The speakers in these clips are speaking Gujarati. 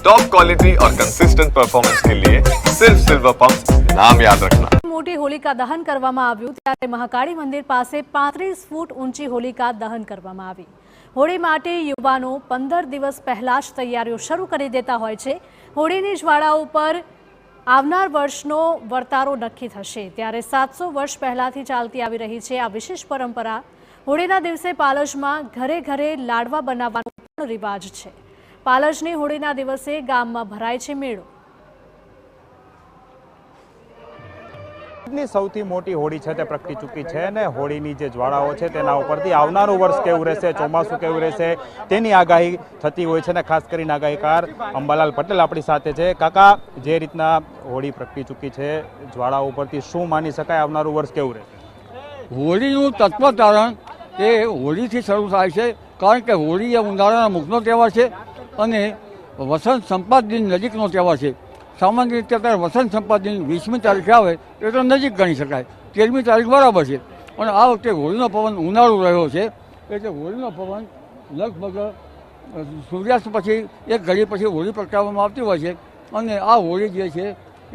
टॉप क्वालिटी और कंसिस्टेंट परफॉर्मेंस के लिए सिर्फ सिल्वर पंप नाम याद रखना। मोटी होलिका दहन કરવામાં આવ્યું ત્યારે મહાકાળી મંદિર પાસે 35 ફૂટ ઊંચી હોલિકા દહન કરવામાં આવી। હોળી માટે યુવાનો 15 દિવસ પહેલા જ તૈયારીઓ શરૂ કરી દેતા હોય છે। હોળીની જ્વાળાઓ પર આવનાર વર્ષનો વર્તારો નક્કી થશે ત્યારે 700 વર્ષ પહેલાથી ચાલતી આવી રહી છે આ વિશેષ પરંપરા। હોળીના દિવસે પાલજમાં ઘરે ઘરે લાડવા બનાવવાનો પણ રિવાજ છે। પાલજની હોળીના દિવસે ગામમાં ભરાય છે મેળો। સૌથી મોટી હોળી છે તે પ્રગટી ચૂકી છે અને હોળીની જે જ્વાળાઓ છે તેના ઉપરથી આવનારું વર્ષ કેવું રહેશે, ચોમાસું કેવું રહેશે તેની આગાહી થતી હોય છે અને ખાસ કરીને આગાહીકાર અંબાલાલ પટેલ આપણી સાથે છે। કાકા, જે રીતના હોળી પ્રગટી ચૂકી છે જ્વાળાઓ ઉપરથી શું માની શકાય આવનારું વર્ષ કેવું રહેશે? હોળીનું તત્વતારણ એ હોળીથી શરૂ થાય છે, કારણ કે હોળી એ ઉનાળાના મુખનો તહેવાર છે અને વસંત સંપાદ દિન નજીકનો તહેવાર છે। સામાન્ય રીતે અત્યારે વસંત સંપાદ દિન 20મી તારીખે આવે એ તો નજીક ગણી શકાય, 13મી તારીખ બરાબર છે। અને આ વખતે હોળીનો પવન ઉનાળો રહ્યો છે એટલે હોળીનો પવન લગભગ સૂર્યાસ્ત પછી એક ઘડી પછી હોળી પ્રગટાવવામાં આવતી હોય છે અને આ હોળી જે છે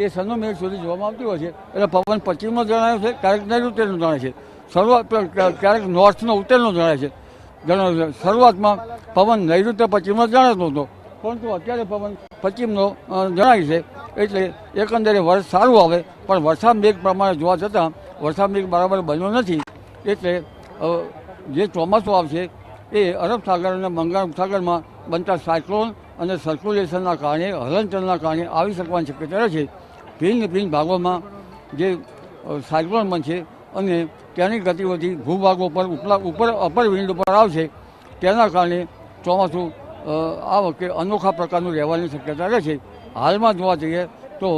એ સનો મેળ સુધી જોવામાં આવતી હોય છે। એટલે પવન પશ્ચિમનો જણાયો છે, ક્યારેક નૈઋત્યનો જણાય છે, ક્યારેક નોર્થનો ઉત્તરનો જણાય છે। શરૂઆતમાં પવન નૈઋત્ય પશ્ચિમનો જણાતો હતો, પરંતુ અત્યારે પવન પશ્ચિમનો જણાય છે। એટલે એકંદરે વર્ષ સારું આવે, પણ વરસાદ મેઘ પ્રમાણે જોવા જતાં વરસાદ મેઘ બરાબર બન્યો નથી। એટલે જે ચોમાસું આવશે એ અરબ સાગર અને બંગાળ ઉપસાગરમાં બનતા સાયક્લોન અને સર્ક્યુલેશનના કારણે, હલનચલનના કારણે આવી શકવાની શક્યતા રહે છે। ભિન્ન ભિન્ન ભાગોમાં જે સાયક્લોન બનશે અને તેની ગતિવિધિ ભૂભાગો ઉપર અપર વિન્ડ ઉપર આવશે, તેના કારણે ચોમાસું આ વખતે અનોખા પ્રકારનું રહેવાની શક્યતા રહે છે। હાલમાં જોવા જઈએ તો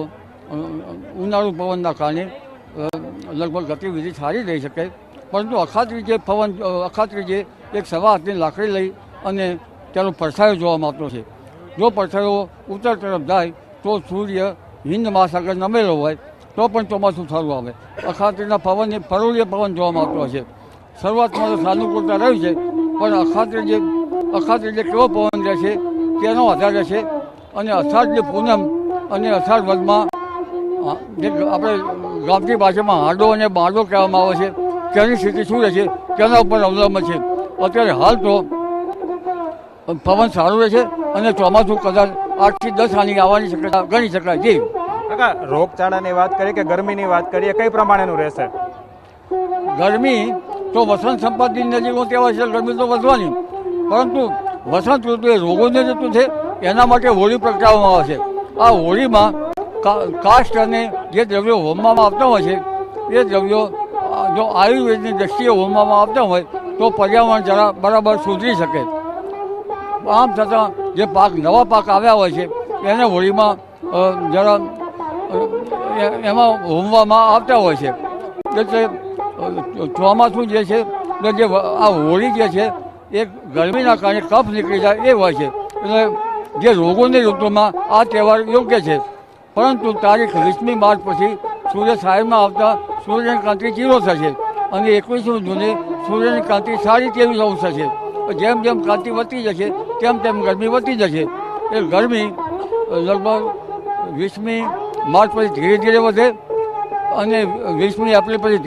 ઉનાળુ પવનના કારણે લગભગ ગતિવિધિ સારી રહી શકે, પરંતુ અખાત્રી જે એક સવા હાથની લાકડી લઈ અને તેનો પડછાયો જોવામાં આવતો છે। જો પડછાયો ઉત્તર તરફ જાય તો સૂર્ય હિન્દ મહાસાગર નમેલો હોય તો પણ ચોમાસું સારું આવે। અખાત્રીના પવન પરોળીય પવન જોવામાં આવતો હશે। શરૂઆતમાં તો સાનુકૂળતા રહી છે, પણ અખાત્રી જે કેવો પવન રહેશે તેનો આધાર રહેશે। અને અષાઢની પૂનમ અને અષાઢ વદમાં જે આપણે ગામઠી ભાષામાં હાંડો અને બાંડો કહેવામાં આવે છે તેની સ્થિતિ શું રહેશે તેના ઉપર અવલંબન છે। અત્યારે હાલ તો પવન સારું રહેશે અને ચોમાસું કદાચ 8 થી 10 આની આવવાની શક્યતા ગણી શકાય। જી કાકા, રોગચાળાની વાત કરીએ કે ગરમીની વાત કરીએ, કઈ પ્રમાણેનું રહેશે? ગરમી તો વસંત સંપાદ દિન નજીકનો તહેવાર છે, ગરમી તો વધવાની, પરંતુ વસંત ઋતુ એ રોગોની ઋતુ છે, એના માટે હોળી પ્રગટાવવામાં આવે છે। આ હોળીમાં કાષ્ઠ અને જે દ્રવ્યો હોમવામાં આવતા હોય છે એ દ્રવ્યો જો આયુર્વેદની દ્રષ્ટિએ હોમવામાં આવતા હોય તો પર્યાવરણ જરા બરાબર સુધરી શકે। આમ છતાં જે નવા પાક આવ્યા હોય છે એને હોળીમાં જરા એમાં હોમવામાં આવતા હોય છે। એટલે ચોમાસું જે છે જે આ હોળી જે છે એ ગરમીના કારણે કફ નીકળી જાય એ હોય છે, એટલે જે રોગોની ઋતુમાં આ તહેવાર યોગ્ય છે। પરંતુ તારીખ 20મી માર્ચ પછી સૂર્ય સાહેબમાં આવતા સૂર્યની કાંતિ 0 થશે અને 21મી જૂને સૂર્યની કાંતિ 23.5 થશે। જેમ જેમ કાંતિ વધતી જશે તેમ તેમ ગરમી વધતી જશે। એ ગરમી લગભગ 20મી માર્ચ પછી ધીરે ધીરે વધે અને 20મી એપ્રિલ પછી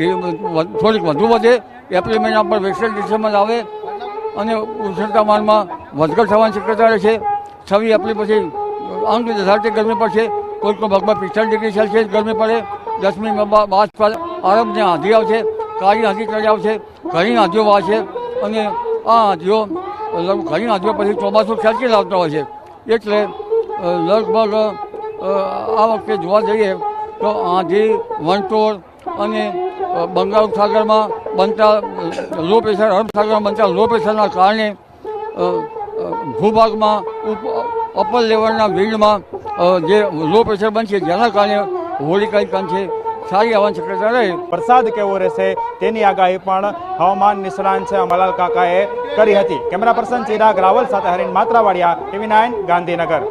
થોડીક વધુ વધે। એપ્રિલ મહિના પર વેક્સલ ડિસેમ્બર આવે અને ઉષ્ણતામાનમાં વધઘટ થવાની શક્યતા રહેશે। 26 એપ્રિલ પછી અંગ દશાથી ગરમી પડશે, કોઈ ભાગમાં 45 ડિગ્રી સેલ્સિયસ ગરમી પડે। 10મી માર્ચ પર આરબને આંધી આવશે, કાળી આંધી ચડી આવશે, ઘણી આંધીઓ વાશે અને આ આંધીઓ ઘણી આંધીઓ પછી ચોમાસું ખેંચી લાવતા હોય છે। એટલે લગભગ આ વખતે જોવા જઈએ તો આંધી, વંટોળ અને બંગાળ ઉપસાગરમાં બનતા લો પ્રેશર, અરબ સાગરમાં બનતા લો પ્રેશરના કારણે ભૂભાગમાં અપર લેવલના વિન્ડમાં જે લો પ્રેશર બનશે જેના કારણે હોળી કંઈક અંશે સારી આવવાની શક્યતા રહે। વરસાદ કેવો રહેશે તેની આગાહી પણ હવામાન નિષ્ણાંત છે અંબાલાલ કાકાએ કરી હતી। કેમેરા પર્સન ચિરાગ રાવલ સાથે હરીન માત્રાવાડિયા, TV9 ગાંધીનગર।